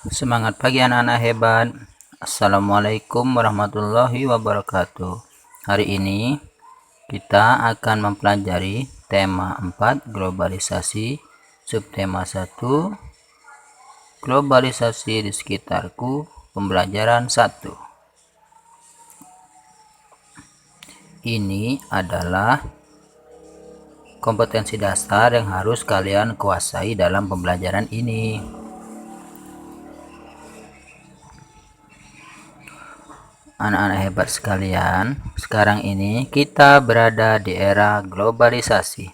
Semangat pagi anak-anak hebat. Assalamualaikum warahmatullahi wabarakatuh. Hari ini kita akan mempelajari tema 4 globalisasi, subtema 1 globalisasi di sekitarku, pembelajaran 1. Ini adalah kompetensi dasar yang harus kalian kuasai dalam pembelajaran ini. Anak-anak hebat sekalian, sekarang ini kita berada di era globalisasi.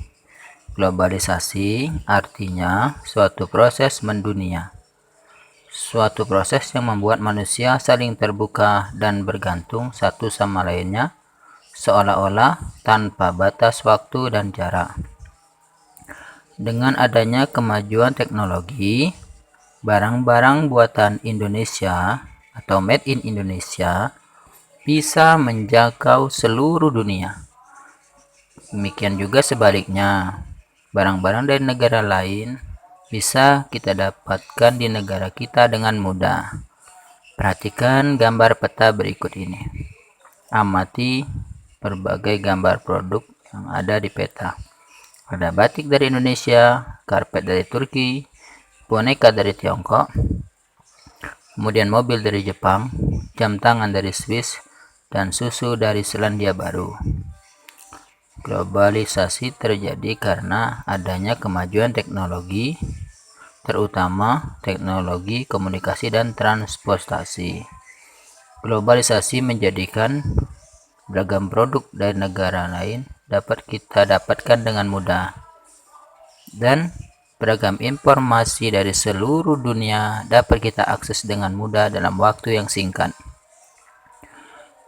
Globalisasi artinya suatu proses mendunia. Suatu proses yang membuat manusia saling terbuka dan bergantung satu sama lainnya, seolah-olah tanpa batas waktu dan jarak. Dengan adanya kemajuan teknologi, barang-barang buatan Indonesia atau made in Indonesia bisa menjangkau seluruh dunia. Demikian juga sebaliknya, barang-barang dari negara lain bisa kita dapatkan di negara kita dengan mudah. Perhatikan gambar peta berikut ini. Amati berbagai gambar produk yang ada di peta. Ada batik dari Indonesia, karpet dari Turki, boneka dari Tiongkok, kemudian mobil dari Jepang, jam tangan dari Swiss, dan susu dari Selandia Baru. Globalisasi terjadi karena adanya kemajuan teknologi, terutama teknologi komunikasi dan transportasi. Globalisasi menjadikan beragam produk dari negara lain dapat kita dapatkan dengan mudah, dan beragam informasi dari seluruh dunia dapat kita akses dengan mudah dalam waktu yang singkat.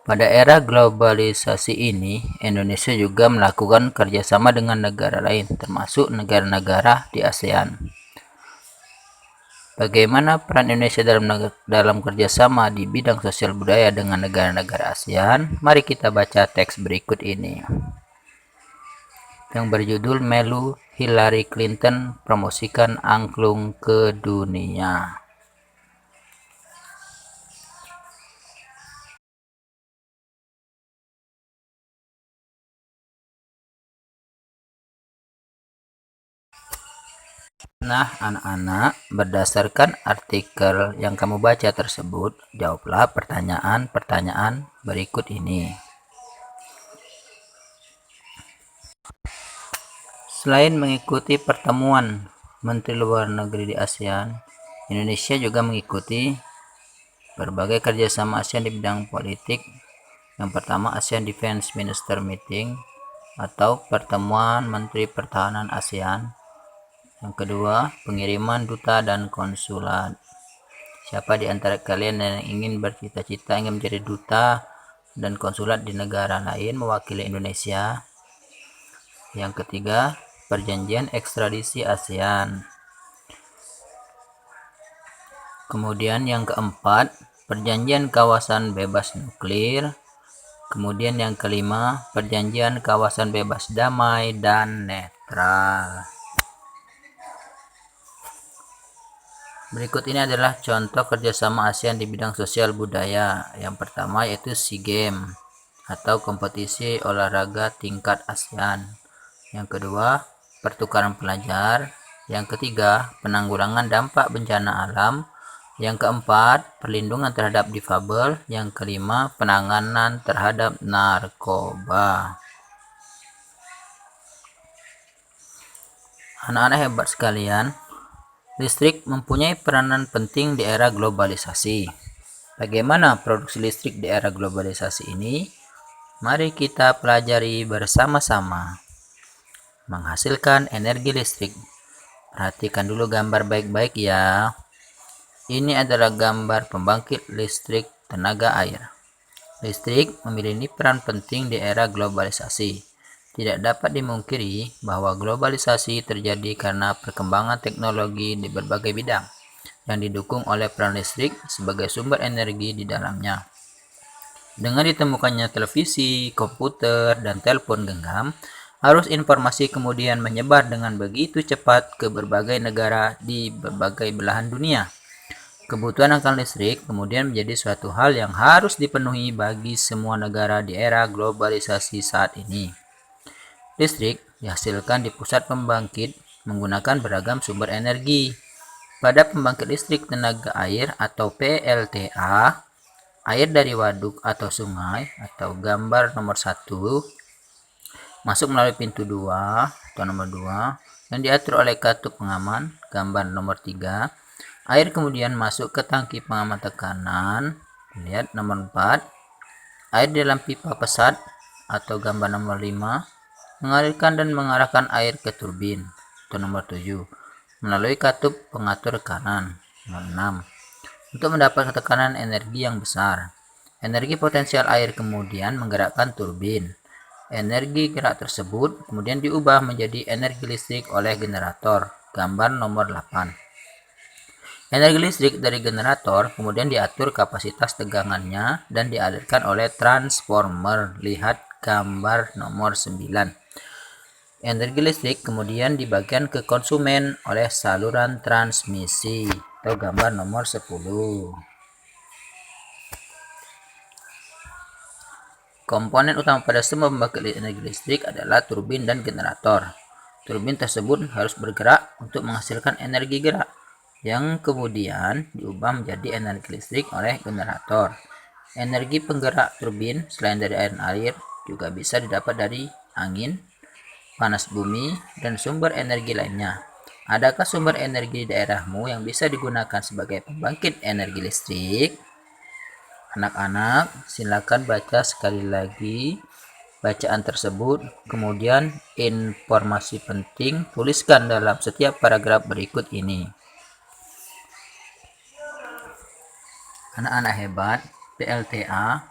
Pada era globalisasi ini, Indonesia juga melakukan kerjasama dengan negara lain, termasuk negara-negara di ASEAN. Bagaimana peran Indonesia dalam kerjasama di bidang sosial budaya dengan negara-negara ASEAN? Mari kita baca teks berikut ini, yang berjudul Melu Hillary Clinton promosikan angklung ke dunia. Nah, anak-anak, berdasarkan artikel yang kamu baca tersebut, jawablah pertanyaan-pertanyaan berikut ini. Selain mengikuti pertemuan Menteri Luar Negeri di ASEAN, Indonesia juga mengikuti berbagai kerjasama ASEAN di bidang politik. Yang pertama, ASEAN Defense Minister Meeting atau pertemuan Menteri Pertahanan ASEAN. Yang kedua, pengiriman duta dan konsulat. Siapa di antara kalian yang ingin bercita-cita ingin menjadi duta dan konsulat di negara lain mewakili Indonesia? Yang ketiga, perjanjian ekstradisi ASEAN. Kemudian yang keempat, perjanjian kawasan bebas nuklir. Kemudian yang kelima, perjanjian kawasan bebas damai dan netral. Berikut ini adalah contoh kerjasama ASEAN di bidang sosial budaya. Yang pertama yaitu SEA Games atau kompetisi olahraga tingkat ASEAN. Yang kedua, pertukaran pelajar. Yang ketiga, penanggulangan dampak bencana alam. Yang keempat, perlindungan terhadap difabel. Yang kelima, penanganan terhadap narkoba. Anak-anak hebat sekalian, listrik mempunyai peranan penting di era globalisasi. Bagaimana produksi listrik di era globalisasi ini? Mari kita pelajari bersama-sama. Menghasilkan energi listrik. Perhatikan dulu gambar baik-baik ya. Ini adalah gambar pembangkit listrik tenaga air. Listrik memiliki peran penting di era globalisasi. Tidak dapat dimungkiri bahwa globalisasi terjadi karena perkembangan teknologi di berbagai bidang yang didukung oleh peran listrik sebagai sumber energi di dalamnya. Dengan ditemukannya televisi, komputer, dan telepon genggam, arus informasi kemudian menyebar dengan begitu cepat ke berbagai negara di berbagai belahan dunia. Kebutuhan akan listrik kemudian menjadi suatu hal yang harus dipenuhi bagi semua negara di era globalisasi saat ini. Listrik dihasilkan di pusat pembangkit menggunakan beragam sumber energi. Pada pembangkit listrik tenaga air atau PLTA, air dari waduk atau sungai atau gambar nomor 1 masuk melalui pintu 2 atau nomor 2 yang diatur oleh katup pengaman, gambar nomor 3. Air kemudian masuk ke tangki pengaman tekanan, lihat nomor 4. Air di dalam pipa pesat atau gambar nomor 5 mengalirkan dan mengarahkan air ke turbin atau nomor 7 melalui katup pengatur tekanan nomor 6 untuk mendapat tekanan energi yang besar. Energi potensial air kemudian menggerakkan turbin. Energi gerak tersebut kemudian diubah menjadi energi listrik oleh generator, gambar nomor 8. Energi listrik dari generator kemudian diatur kapasitas tegangannya dan dialirkan oleh transformer, lihat gambar nomor 9. Energi listrik kemudian dibagikan ke konsumen oleh saluran transmisi atau gambar nomor 10. Komponen utama pada semua pembangkit energi listrik adalah turbin dan generator. Turbin tersebut harus bergerak untuk menghasilkan energi gerak yang kemudian diubah menjadi energi listrik oleh generator. Energi penggerak turbin selain dari air juga bisa didapat dari angin, panas bumi, dan sumber energi lainnya. Adakah sumber energi di daerahmu yang bisa digunakan sebagai pembangkit energi listrik? Anak-anak, silakan baca sekali lagi bacaan tersebut, kemudian informasi penting tuliskan dalam setiap paragraf berikut ini. Anak-anak hebat, PLTA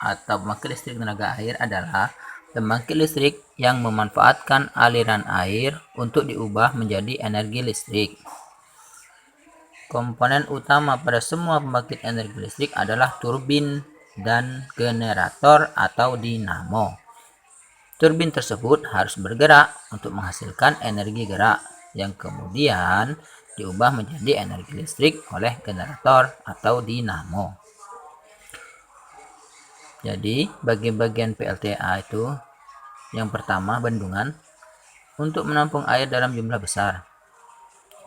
atau pembangkit listrik tenaga air adalah pembangkit listrik yang memanfaatkan aliran air untuk diubah menjadi energi listrik. Komponen utama pada semua pembangkit energi listrik adalah turbin dan generator atau dinamo. Turbin tersebut harus bergerak untuk menghasilkan energi gerak yang kemudian diubah menjadi energi listrik oleh generator atau dinamo. Jadi bagian-bagian PLTA itu yang pertama bendungan untuk menampung air dalam jumlah besar,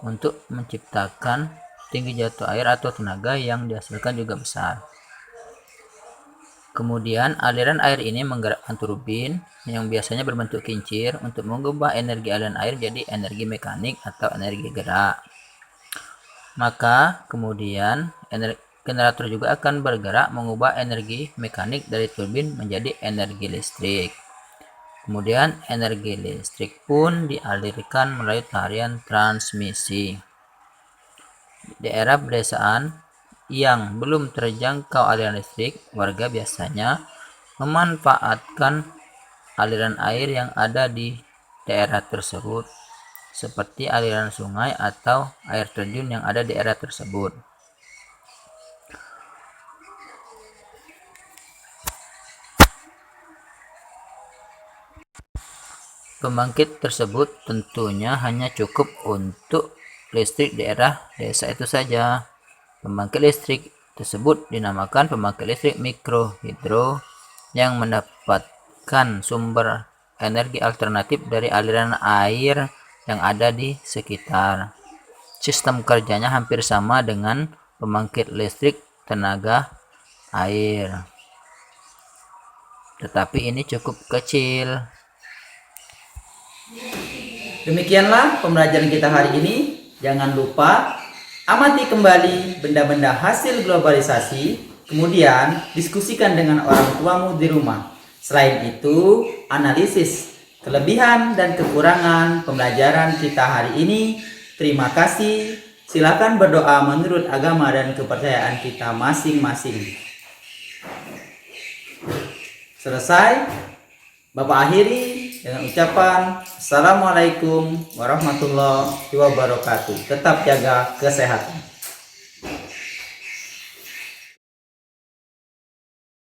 untuk menciptakan tinggi jatuh air atau tenaga yang dihasilkan juga besar. Kemudian aliran air ini menggerakkan turbin yang biasanya berbentuk kincir untuk mengubah energi aliran air jadi energi mekanik atau energi gerak. Maka kemudian generator juga akan bergerak mengubah energi mekanik dari turbin menjadi energi listrik. Kemudian energi listrik pun dialirkan melalui tarian transmisi. Di daerah pedesaan yang belum terjangkau aliran listrik, warga biasanya memanfaatkan aliran air yang ada di daerah tersebut, seperti aliran sungai atau air terjun yang ada di daerah tersebut. Pembangkit tersebut tentunya hanya cukup untuk listrik daerah desa itu saja. Pembangkit listrik tersebut dinamakan pembangkit listrik mikrohidro yang mendapatkan sumber energi alternatif dari aliran air yang ada di sekitar. Sistem kerjanya hampir sama dengan pembangkit listrik tenaga air, tetapi ini cukup kecil. Demikianlah pembelajaran kita hari ini. Jangan lupa amati kembali benda-benda hasil globalisasi, kemudian diskusikan dengan orang tuamu di rumah. Selain itu, analisis kelebihan dan kekurangan pembelajaran kita hari ini. Terima kasih. Silakan berdoa menurut agama dan kepercayaan kita masing-masing. Selesai. Bapak akhiri dengan ucapan Assalamualaikum warahmatullahi wabarakatuh. Tetap jaga kesehatan.